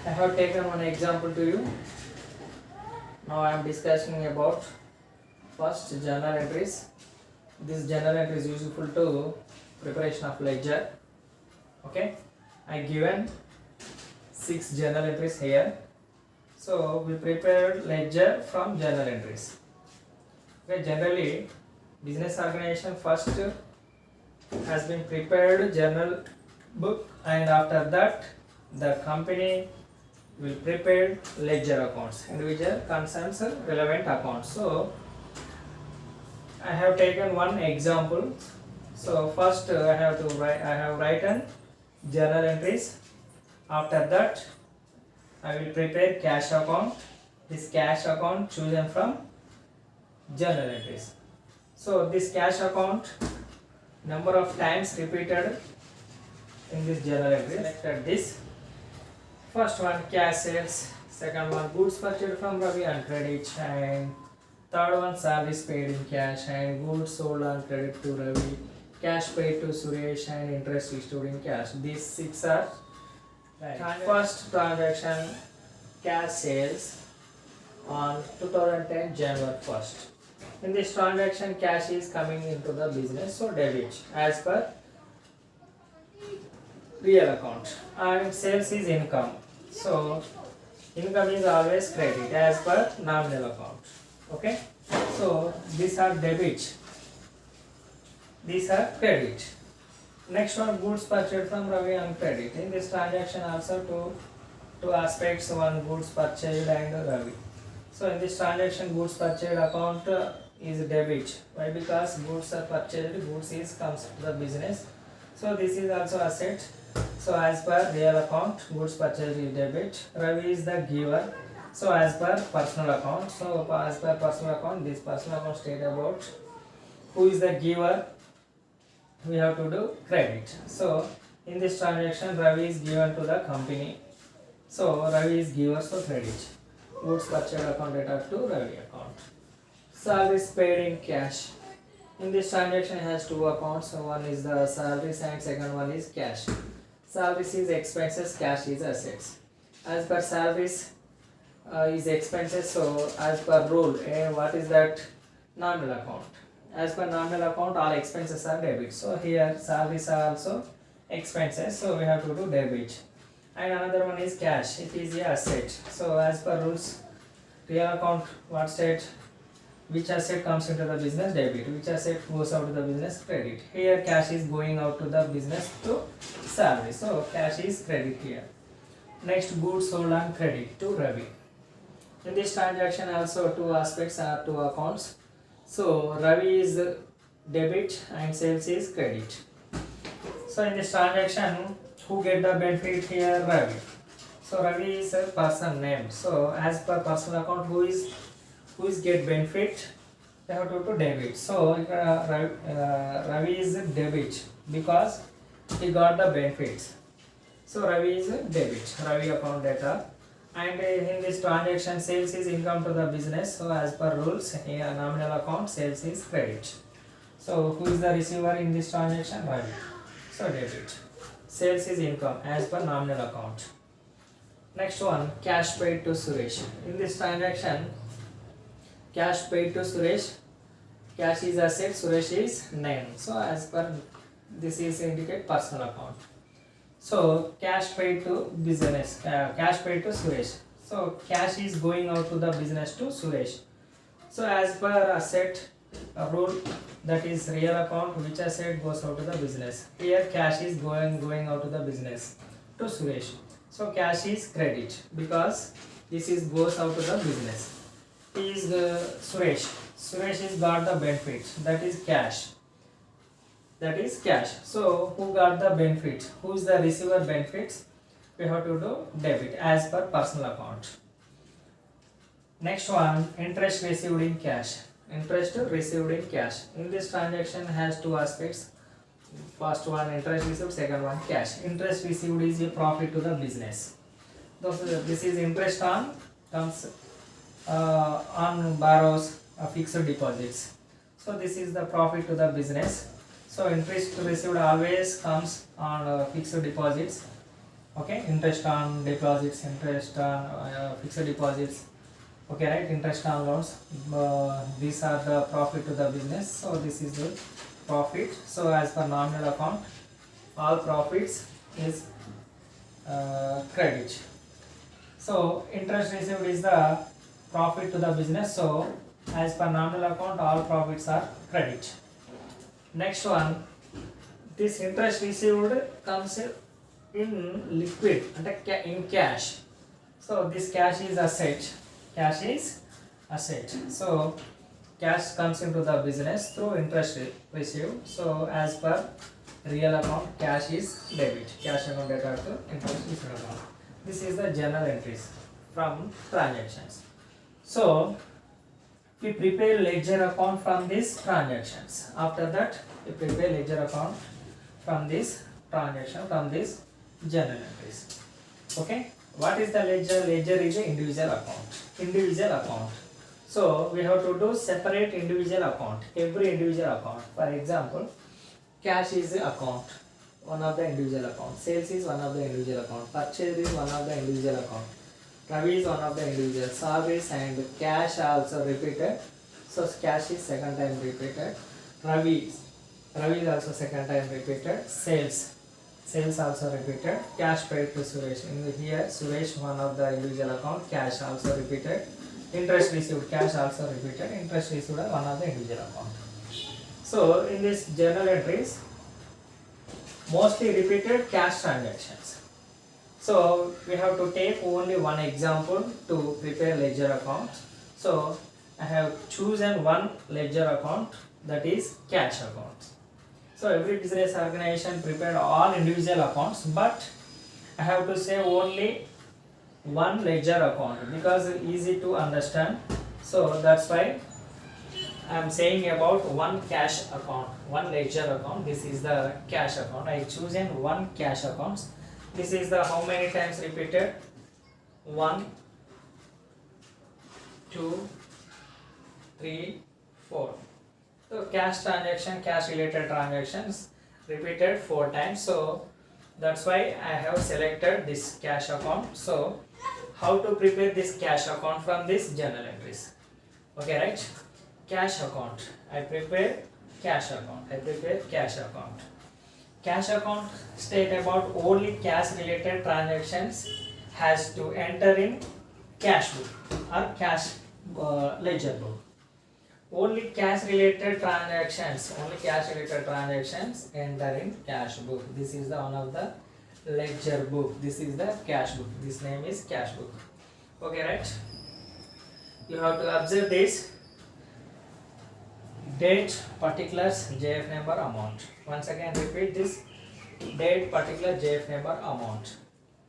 I have taken one example to you. Now I am discussing about first journal entries. This journal entry is useful to preparation of ledger. Okay, I given 6 journal entries here. So we prepared ledger from journal entries. Okay, generally business organization first has been prepared journal book, and after that the company will prepare ledger accounts, individual concerns relevant accounts. So I have taken one example. So first I have written journal entries. After that I will prepare cash account. This cash account chosen from journal entries. So this cash account number of times repeated in this journal entry. Selected this. First one cash sales, second one goods purchased from Ravi on credit, and third one salaries paid in cash and goods sold on credit to Ravi, cash paid to Suresh and interest received in cash. These 6 are right. First transaction cash sales on 2010 January 1st. In this transaction cash is coming into the business, so debit as per real account, and sales is income. So income is always credit as per nominal account. Okay, so these are debit, these are credit. Next one goods purchased from Ravi on credit. In this transaction also two aspects, one goods purchased and Ravi. So in this transaction goods purchased account is debit. Why? Because goods are purchased, goods is comes to the business. So this is also asset. So as per real account, goods purchased is debit. Ravi is the giver. So as per personal account. So as per personal account, this personal account state about who is the giver. We have to do credit. So in this transaction, Ravi is given to the company. So Ravi is giver, so credit. Goods purchased account data to Ravi account. Salaries paid in cash. In this transaction has 2 accounts. So one is the salaries and second one is cash. Salaries is expenses, cash is assets. As per salaries is expenses, so as per rule, what is that? Nominal account. As per nominal account, all expenses are debit. So here salaries are also expenses, so we have to do debit. And another one is cash, it is a asset. So as per rules, real account, what state? Which asset comes into the business? Debit. Which asset goes out to the business? Credit. Here cash is going out to the business to salary. So cash is credit here. Next, goods sold on credit to Ravi. In this transaction also 2 aspects are 2 accounts. So Ravi is debit and sales is credit. So in this transaction, who get the benefit here? Ravi. So Ravi is a person name. So as per personal account, who is get benefit? They have to do debit. So Ravi is debit because he got the benefits. So Ravi is debit, Ravi account data. And in this transaction, sales is income to the business. So as per rules, here nominal account, sales is credit. So who is the receiver in this transaction? Ravi. So debit. Sales is income as per nominal account. Next one, cash paid to Suresh. In this transaction, cash paid to Suresh, cash is asset, Suresh is name. So as per this is indicate personal account. So cash paid to business, cash paid to Suresh. So cash is going out to the business to Suresh. So as per asset rule, that is real account, which asset goes out to the business. Here cash is going out to the business to Suresh. So cash is credit because this is goes out to the business. Is Suresh. Suresh is got the benefit, that is cash. That is cash. So who got the benefit? Who is the receiver benefits? We have to do debit as per personal account. Next one, interest received in cash. Interest received in cash. In this transaction has 2 aspects. First one interest received, second one cash. Interest received is a profit to the business. This is interest on comes on borrows fixed deposits. So this is the profit to the business. So interest received always comes on fixed deposits. Okay, interest on deposits, interest on fixed deposits. Okay, right, interest on loans. These are the profit to the business, so this is the profit. So as per nominal account, all profits is credit. So interest received is the profit to the business, so as per nominal account all profits are credit. Next one, this interest received comes in liquid and in cash. So this cash is asset. Cash is asset. So cash comes into the business through interest received. So as per real account, cash is debit. Cash account debit to interest received account. This is the journal entries from transactions. So we prepare ledger account from these transactions. After that, we prepare ledger account from this transaction, from this journal entries. Okay, what is the ledger? Ledger is an individual account. Individual account. So we have to do separate individual account. Every individual account. For example, cash is the account, one of the individual account. Sales is one of the individual account. Purchase is one of the individual account. Ravi is one of the individual. Service and cash also repeated. So cash is second time repeated. Ravi is also second time repeated. Sales also repeated. Cash paid to Suresh. In here, Suresh one of the individual account. Cash also repeated. Interest received. Cash also repeated. Interest received one of the individual account. So in this journal entries, mostly repeated cash transactions. So we have to take only one example to prepare ledger account. So I have chosen one ledger account, that is cash account. So every business organization prepared all individual accounts, but I have to say only one ledger account because it's easy to understand. So that's why I am saying about one cash account, one ledger account. This is the cash account. I chosen one cash account. This is the how many times repeated? 1, 2, 3, 4. So cash transaction, cash related transactions repeated 4 times. So that's why I have selected this cash account. So how to prepare this cash account from this journal entries? Okay, right? Cash account. I prepare cash account. Cash account state about only cash related transactions has to enter in cash book or cash ledger book. Only cash related transactions enter in cash book. This is the one of the ledger book. This is the cash book. This name is cash book. Okay, right? You have to observe this. Date, particulars, JF number, amount. Once again repeat this. Date, particular, JF number, amount.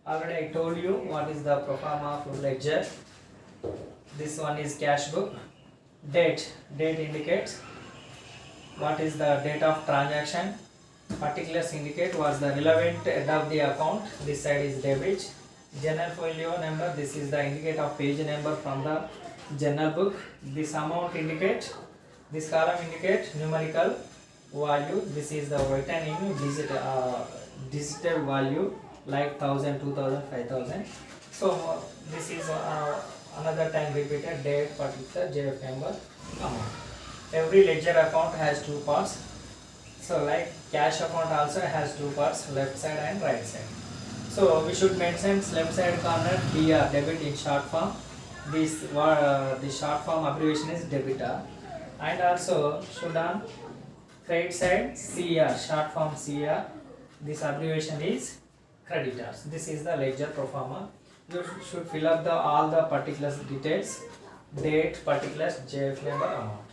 Already I told you what is the pro forma of ledger. This one is cash book. Date indicates what is the date of transaction. Particulars indicate what's the relevant head of the account. This side is debit. Journal folio number, this is the indicate of page number from the journal book. This amount indicate, this column indicate numerical value. This is the written in digital value like 1000, 2000, 5000. So this is another time repeated date, particular, JF number, amount. Every ledger account has two parts. So like cash account also has two parts, left side and right side. So we should mention left side corner DR, debit in short form. This the short form abbreviation is debitor, and also should on credit side CR, short form CR. This abbreviation is creditors. This is the ledger pro forma. You should fill up all the particulars details. Date, particulars, JF number, amount.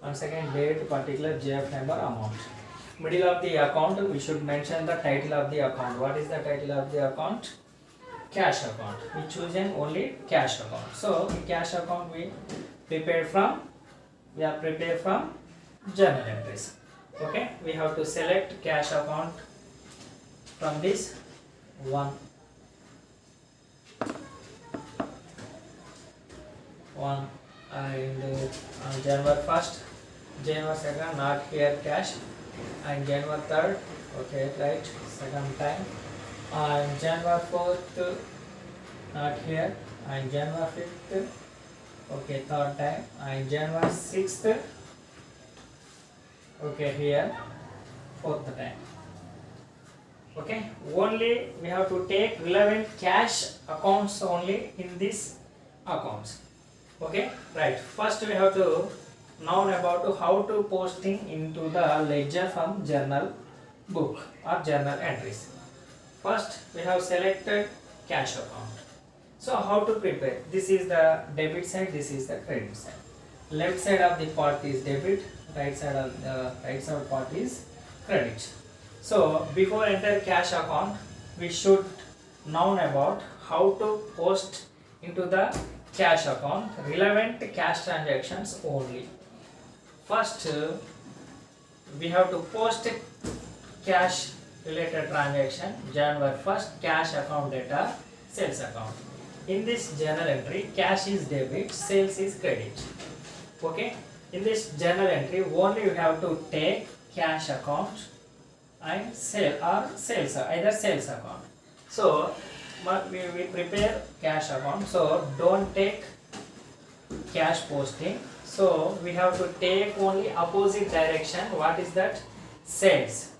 Once again, date, particular, JF number, amount. Middle of the account, we should mention the title of the account. What is the title of the account? Cash account. We chosen only cash account. So in cash account we are prepared from journal entries. Okay, we have to select cash account from this one and on January 1st, January 2nd, not here cash, and January 3rd, okay, right, second time, and January 4th, not here, and January 5th, okay, third time, and January 6th, okay, here, fourth time. Okay, only we have to take relevant cash accounts only in these accounts. Okay, right. First we have to know about how to posting into the ledger from journal book or journal entries. First we have selected cash account. So how to prepare? This is the debit side, this is the credit side. Left side of the part is debit, right side of the right side part is credit. So before enter cash account, we should know about how to post into the cash account relevant cash transactions only. First, we have to post cash related transaction January 1st cash account data sales account. In this journal entry, cash is debit, sales is credit. Okay. In this journal entry, only you have to take cash account and sale or sales, either sales account. So we prepare cash account, so don't take cash posting. So we have to take only opposite direction. What is that? Sales.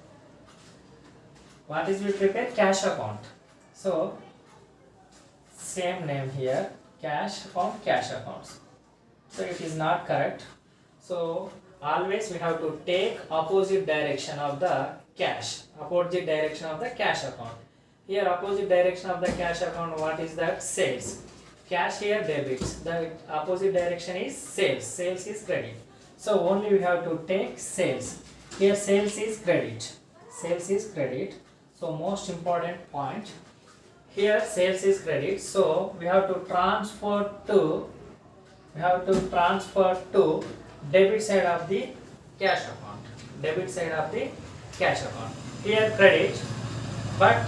What is we prepare? Cash account. So same name here, cash account, cash accounts. So it is not correct. So always we have to take opposite direction of the cash, opposite direction of the cash account. Here opposite direction of the cash account, what is that? Sales. Cash here debits, the opposite direction is sales, sales is credit. So only we have to take sales. Here sales is credit, sales is credit. So most important point, here sales is credit, so we have to transfer to debit side of the cash account, debit side of the cash account. Here credit, but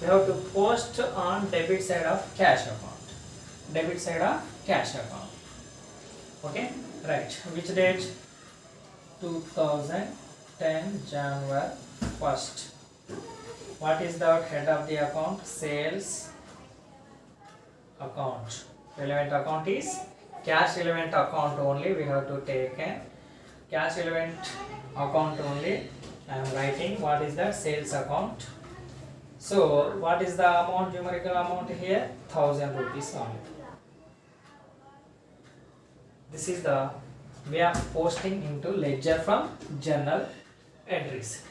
we have to post on debit side of cash account, debit side of cash account. Okay, right. Which date? 2010 January 1st. What is the head of the account? Sales account. Relevant account is cash relevant account only. We have to take a cash relevant account only. I am writing what is the sales account. So what is the amount, numerical amount here? 1000 rupees only. This is the way of posting into ledger from journal entries.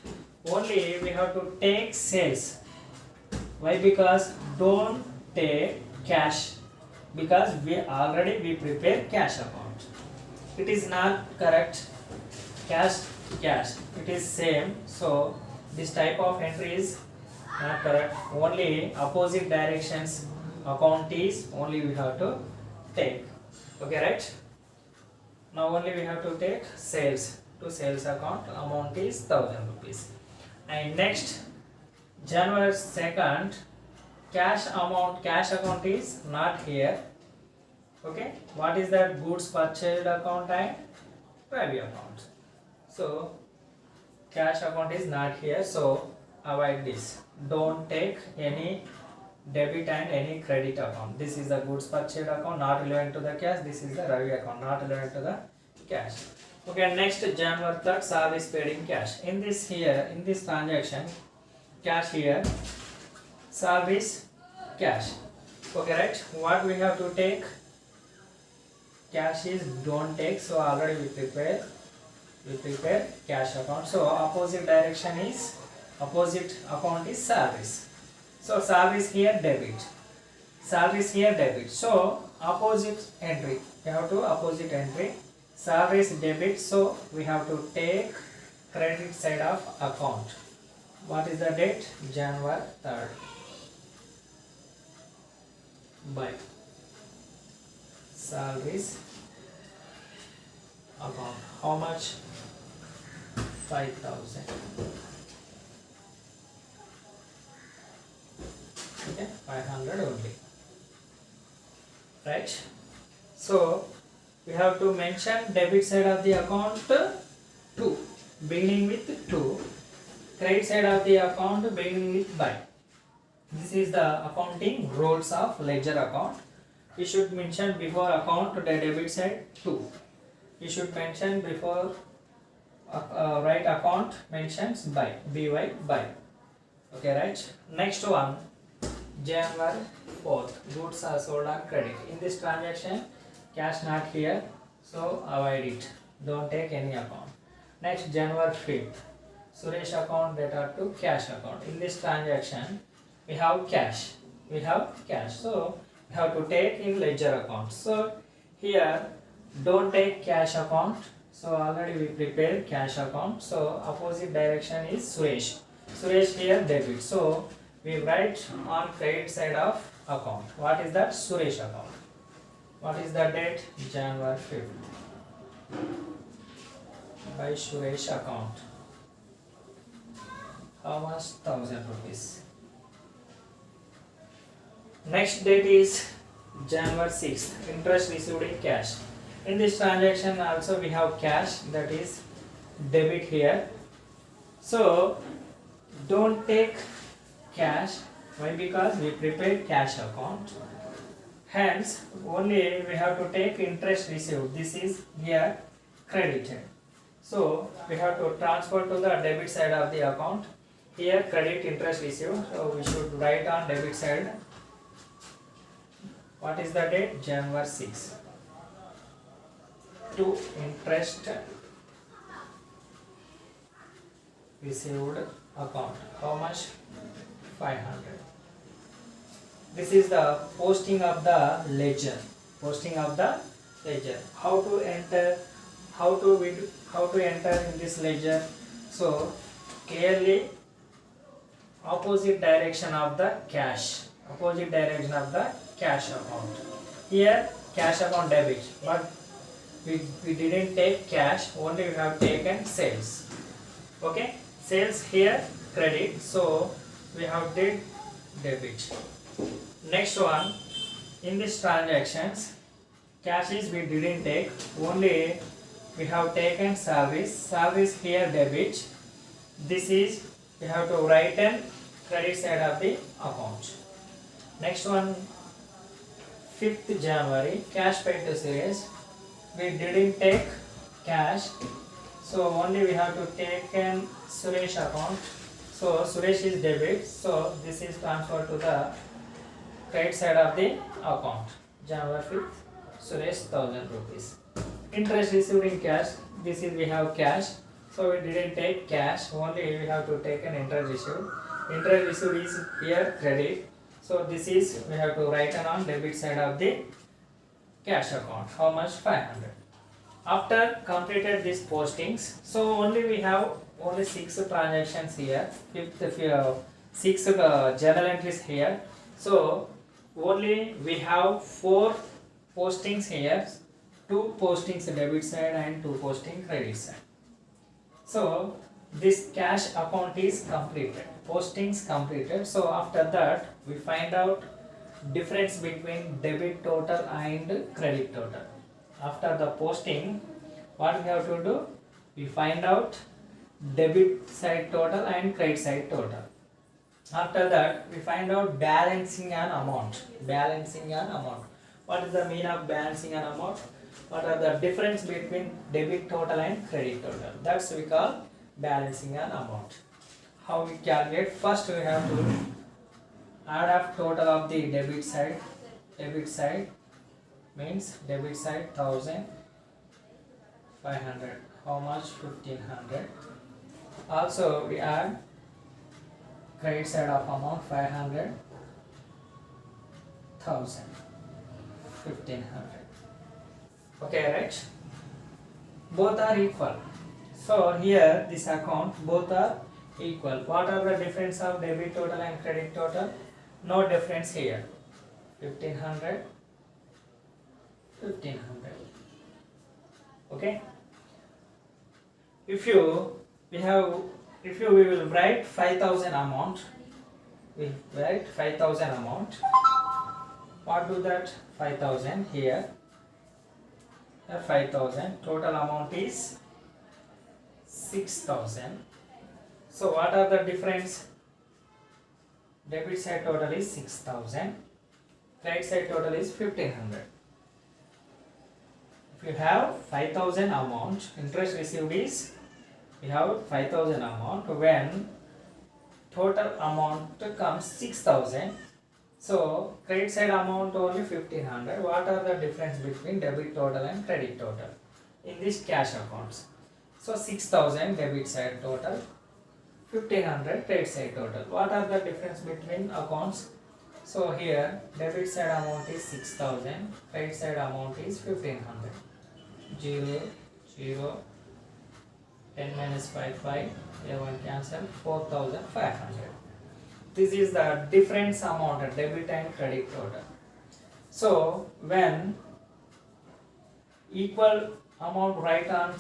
Only we have to take sales. Why? Because don't take cash, because we already prepare cash account. It is not correct. Cash, it is same. So this type of entry is not correct. Only opposite directions account is only we have to take. Okay, right? Now only we have to take sales to sales account. Amount is 1000 rupees. And next, January 2nd, cash amount, cash account is not here. Okay, what is that? Goods purchased account and value account. So cash account is not here, so avoid this. Don't take any debit and any credit account. This is the goods purchased account, not relevant to the cash. This is the revenue account, not relevant to the cash. Okay, next, January 3rd, service paid in cash. In this here, in this transaction, cash here, service, cash. Okay, right? What we have to take? Cash is don't take, so already we prepare cash account. So opposite direction is, opposite account is service. So service here debit, service here debit. So opposite entry, we have to opposite entry. Service debit, so we have to take credit side of account. What is the date? January 3rd. By salaries account. How much? 5,000. Okay, 500 only. Right? So we have to mention debit side of the account 2, beginning with 2. Credit side of the account beginning with by. This is the accounting rules of ledger account. We should mention before account the debit side 2. We should mention before right account mentions by by. Okay, right. Next one, January 4th, goods are sold on credit. In this transaction, cash not here, so avoid it. Don't take any account. Next, January 5th, Suresh account debtor to cash account. In this transaction, we have cash. So we have to take in ledger account. So here, don't take cash account. So already we prepared cash account. So opposite direction is Suresh. Suresh here debit. So we write on credit side of account. What is that? Suresh account. What is the date? January 5th. By Suresh account. How much? 1000 rupees. Next date is January 6th. Interest received in cash. In this transaction also we have cash, that is debit here. So don't take cash. Why? Because we prepared cash account. Hence only we have to take interest received. This is here credited. So we have to transfer to the debit side of the account. Here credit interest received. So we should write on debit side. What is the date? January 6th. To interest received account. How much? 500. This is the posting of the ledger. How to enter? How to enter in this ledger? So clearly opposite direction of the cash. Account. Here cash account debit, but we didn't take cash, only we have taken sales. Okay, sales here credit, so we have did debit. Next one, in this transactions, cash is we didn't take, only we have taken service here debit. This is we have to write in credit side of the account. Next one, 5th January, cash paid to Suresh. We didn't take cash, so only we have to take in Suresh account. So Suresh is debit, so this is transferred to the credit side of the account. January 5th, Suresh 1000 rupees. Interest received in cash. This is we have cash, so we didn't take cash, only we have to take an interest received. Interest received is here credit. So this is we have to write on debit side of the cash account. How much? 500. After completed these postings, so only we have only 6 transactions here. Six journal entries here. So only we have 4 postings here. 2 postings debit side and 2 postings credit side. So this cash account is completed. Postings completed. So after that we find out difference between debit total and credit total. After the posting, what we have to do? We find out debit side total and credit side total. After that we find out balancing an amount. What is the meaning of balancing an amount? What are the difference between debit total and credit total? That's we call balancing an amount. How we calculate? First we have to add up total of the debit side. Debit side means debit side 1500. How much? 1500. Also we add credit side of amount 500, 1000, 1500. Okay, right? Both are equal. So here this account both are equal. What are the difference of debit total and credit total? No difference here. 1500, 1500. Okay. If we will write 5000 amount, we write 5000 amount. What do that? 5000 here. 5000. Total amount is 6000. So what are the difference? Debit side total is 6,000. Credit side total is 1,500. If you have 5,000 amount, interest received is, we have 5,000 amount, when total amount comes 6,000. So credit side amount only 1,500. What are the difference between debit total and credit total in these cash accounts? So 6,000 debit side total, 1,500 credit side total. What are the difference between accounts? So here debit side amount is 6,000, credit side amount is 1,500. 0, 0, 10 minus 5, 5, 11 cancel, 4,500. This is the difference amount of debit and credit total. So when equal amount write on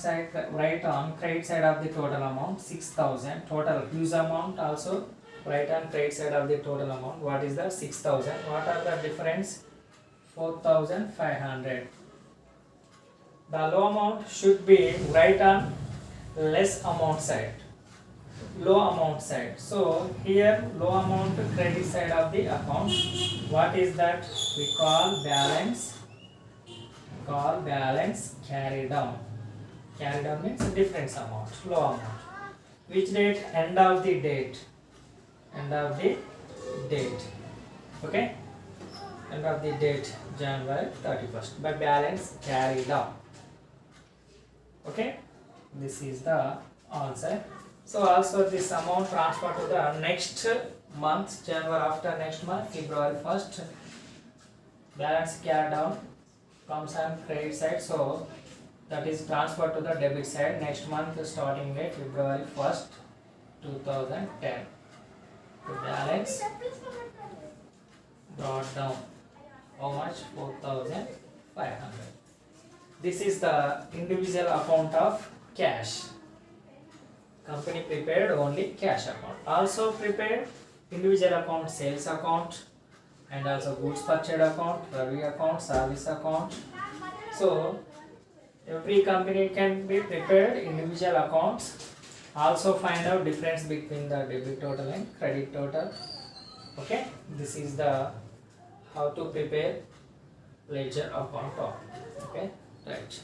credit side of the total amount 6,000, total use amount also write on credit side of the total amount. What is the 6,000? What are the difference? 4,500. The low amount should be write on less amount side, low amount side. So here low amount credit side of the account, what is that? We call balance carry down. Carry down means difference amount, low amount. Which date? End of the date. Okay, end of the date January 31st, but balance carry down. Okay, this is the answer. So also this amount transferred to the next month, January, after next month February 1st, balance carry down comes on credit side, so that is transferred to the debit side. Next month starting date February 1st 2010. The balance brought down how much? 4,500. This is the individual account of cash. Company prepared only cash account. Also prepared individual account, sales account, and also goods purchased account, revenue account, service account. So every company can be prepared individual accounts. Also find out difference between the debit total and credit total. Okay, this is the how to prepare ledger account. Okay, right.